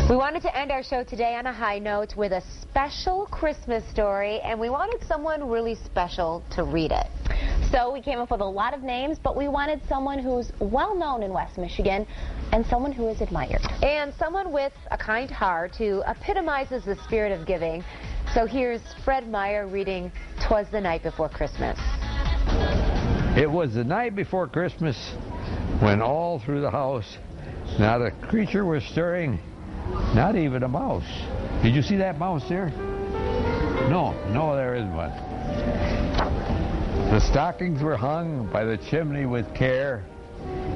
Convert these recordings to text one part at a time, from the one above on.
We wanted to end our show today on a high note with a special Christmas story, and we wanted someone really special to read it. So we came up with a lot of names, but we wanted someone who's well known in West Michigan and someone who is admired. And someone with a kind heart who epitomizes the spirit of giving. So here's Fred Meijer reading "'Twas the Night Before Christmas." It was the night before Christmas when all through the house not a creature was stirring, not even a mouse. Did you see that mouse there? No, there isn't one. The stockings were hung by the chimney with care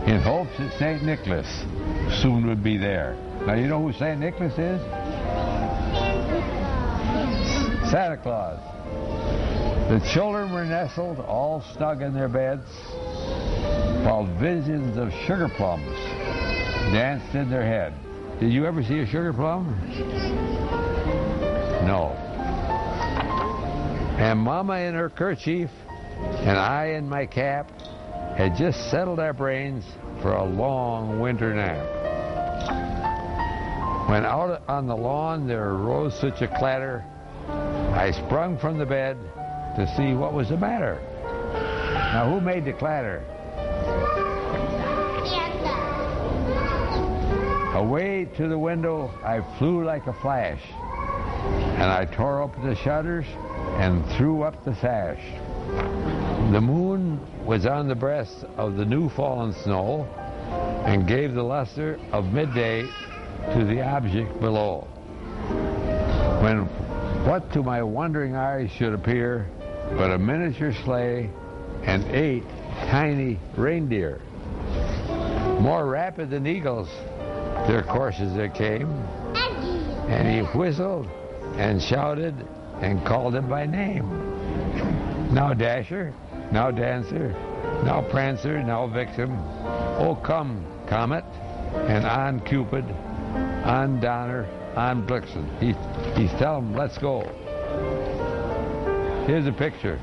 in hopes that St. Nicholas soon would be there. Now you know who St. Nicholas is? Santa Claus. The children were nestled all snug in their beds while visions of sugar plums danced in their head. Did you ever see a sugar plum? No. And Mama in her kerchief and I in my cap had just settled our brains for a long winter nap. When out on the lawn there arose such a clatter, I sprung from the bed to see what was the matter. Now who made the clatter? Away to the window I flew like a flash, and I tore open the shutters and threw up the sash. The moon was on the breast of the new fallen snow and gave the luster of midday to the object below. When what to my wondering eyes should appear but a miniature sleigh and 8 tiny reindeer. More rapid than eagles, their courses there came, and he whistled and shouted and called them by name. Now Dasher, now Dancer, now Prancer, now Vixen. Oh come, Comet, and on Cupid, on Donner, on Blitzen. He's telling them, let's go. Here's a picture.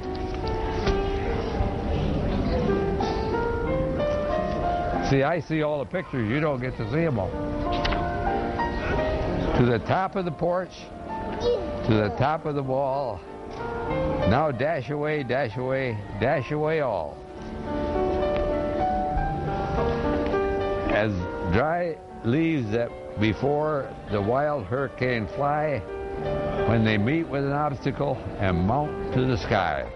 See, I see all the pictures. You don't get to see them all. To the top of the porch, to the top of the wall. Now dash away, dash away, dash away all. As dry leaves that before the wild hurricane fly, when they meet with an obstacle and mount to the sky.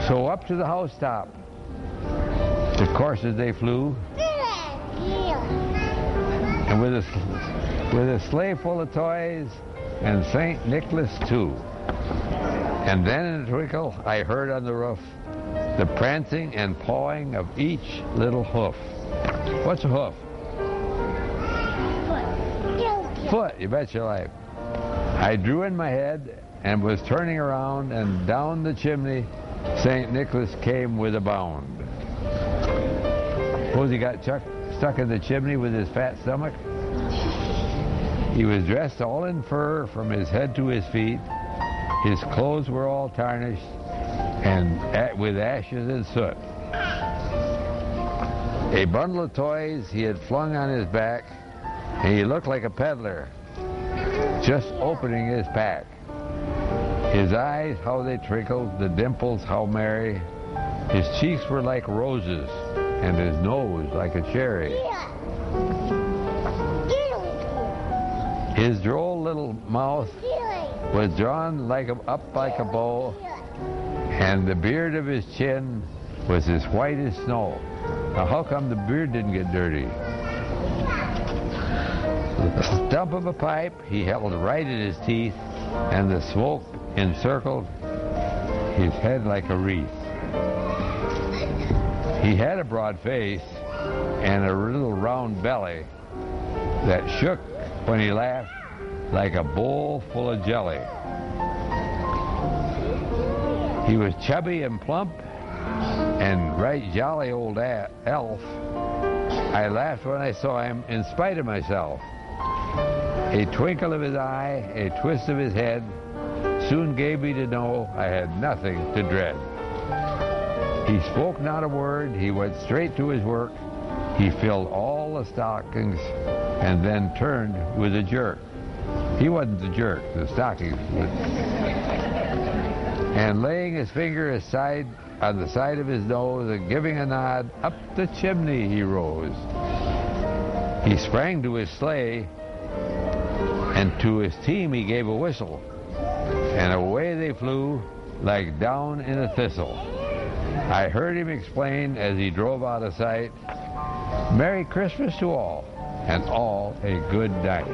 So up to the housetop, the courses they flew, and with a sleigh full of toys, and St. Nicholas too. And then in a twinkle, I heard on the roof the prancing and pawing of each little hoof. What's a hoof? Foot, you bet your life. I drew in my head and was turning around, and down the chimney St. Nicholas came with a bound. Suppose he got stuck in the chimney with his fat stomach? He was dressed all in fur from his head to his feet. His clothes were all tarnished and with ashes and soot. A bundle of toys he had flung on his back, and he looked like a peddler just opening his pack. His eyes, how they twinkled, the dimples, how merry. His cheeks were like roses, and his nose like a cherry. His droll little mouth was drawn up like a bow, and the beard of his chin was as white as snow. Now how come the beard didn't get dirty? The stump of a pipe he held right in his teeth, and the smoke encircled his head like a wreath. He had a broad face and a little round belly that shook when he laughed like a bowl full of jelly. He was chubby and plump and right jolly old elf. I laughed when I saw him in spite of myself. A twinkle of his eye, a twist of his head, soon gave me to know I had nothing to dread. He spoke not a word, he went straight to his work. He filled all the stockings and then turned with a jerk. He wasn't the jerk, the stockings. And laying his finger aside on the side of his nose and giving a nod, up the chimney he rose. He sprang to his sleigh, and to his team he gave a whistle, and away they flew like down in a thistle. I heard him explain as he drove out of sight, "Merry Christmas to all, and all a good night."